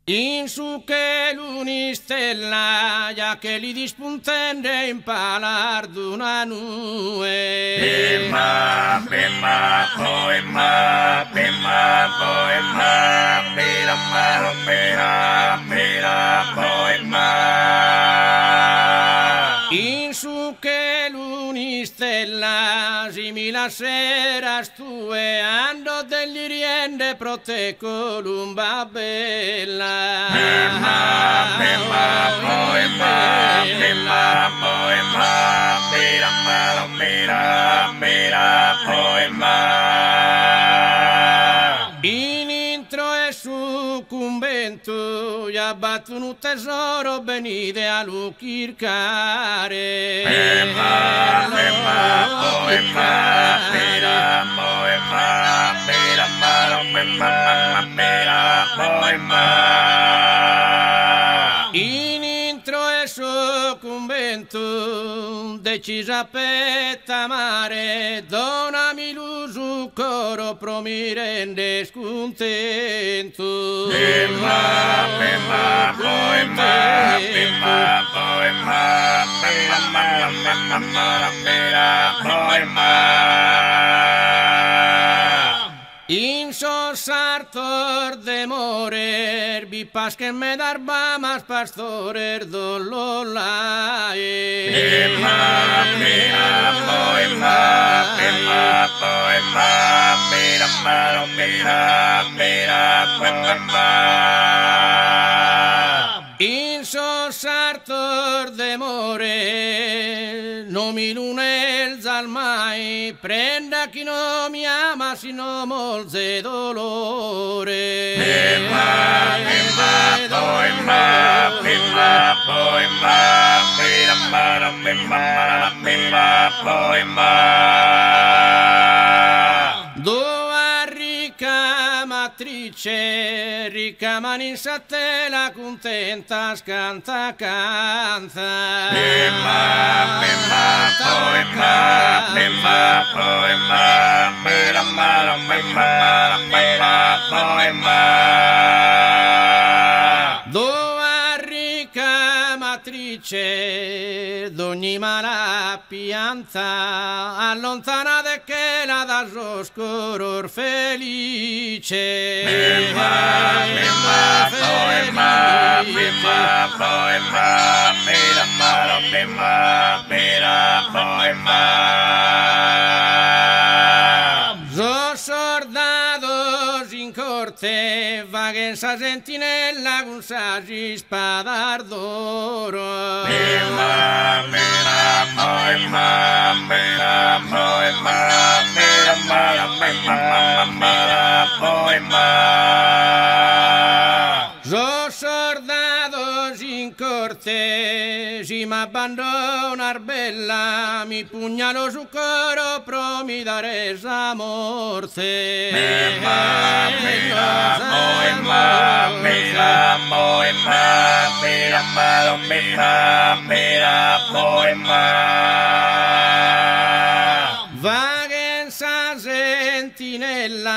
In su che l'unistella, ya che li dispuntende in palar d'una nube. Pimma, pimma, poema, pimma, poema, mira, mira, mira, mira, poema. In su che l'unistella, simila seras tue, ando degli riende prote columba bella. Pimma, pimma, poema, pimma, poema, mira, mira, mira, mira, poema. In intro e su convento, ya batto un tesoro benide a lucircare. Pimma, pimma, poema, mira, poema, mira, mira, mira, mira, poema. In intro e su convento, decisa pettamare, donami l'uso coro pro mi rende scontento. Pimma, pimma, poema, pimma, poema, mira, mira, mira, mira, poema. In sosartor de morer, vi pas que me darba más pastorer dololae. Pimma, mira, poema, pimma, poema, mira, mira, mira, mira, poema. In sosartor de morer, non mi lunelza mai, prenda chi non mi ama, sino molze dolore. Pimma, pimma, poema, pimma, poema, mira, mira, mira, mira, poema. Dua ricca matrice, ricca maninsa te la contenta scanta canza. Pimma, pimma, poema, pimma, poema, mira, mira, mira, mira, poema. Dua ricca matrice, d'ogni mala pianta, allontana de che la da oscuro felice. Pimma, pimma, poema, pimma, poema, mira, mira, mira, mira, poema. Dos soldados in corte, vaguen sa sentinella con saggi spadar d'oro. Pimma, mira, poema, mira, poema, mira, mira, mira, mira, poema. Dos soldados in corte, si m'abbandonar bella, mi pugnalo su coro, pro mi dare esa morte. Pimma, mira, poema, mira, poema, mira, mira, mira, mira, poema. Vaguen sa sentinella,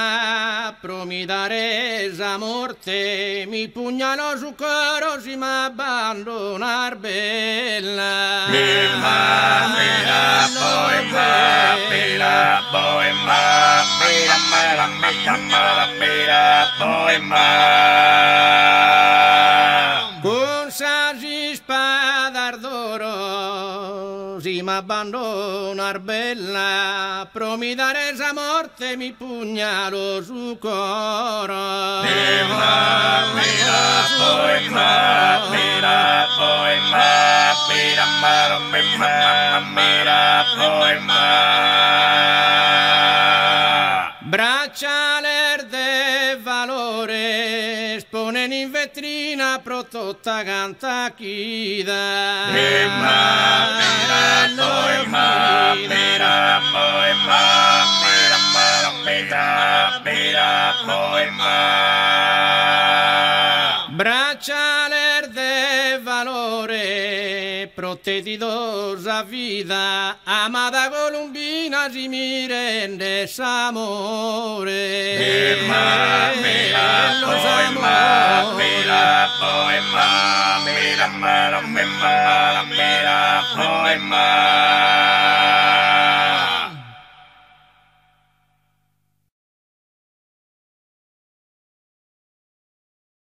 pro mi dare esa morte, mi pugnalo su coro, si m'abbandonar bella. Pimma, mira, poema, mira, poema, mira, mira, mira, mira, poema. Con saggi spadar d'oro, si m'abbandonar bella, pro mi dare esa morte, mi pugnalo su coro. Pimma, mira, poema, mira, poema, mira, mira, mira, mira, poema. Braccialer de valore, esponen in vetrina pro tutta canta chida. Pimma, mira, poema, mira, poema, mira, mira, mira, poema. Braccialer de valore, protettidosa vida, amada columbina, si mi rende s'amore. Pimma, mira, Los poema, amores. mira, Poema, mira, mira, mira, mira, poema.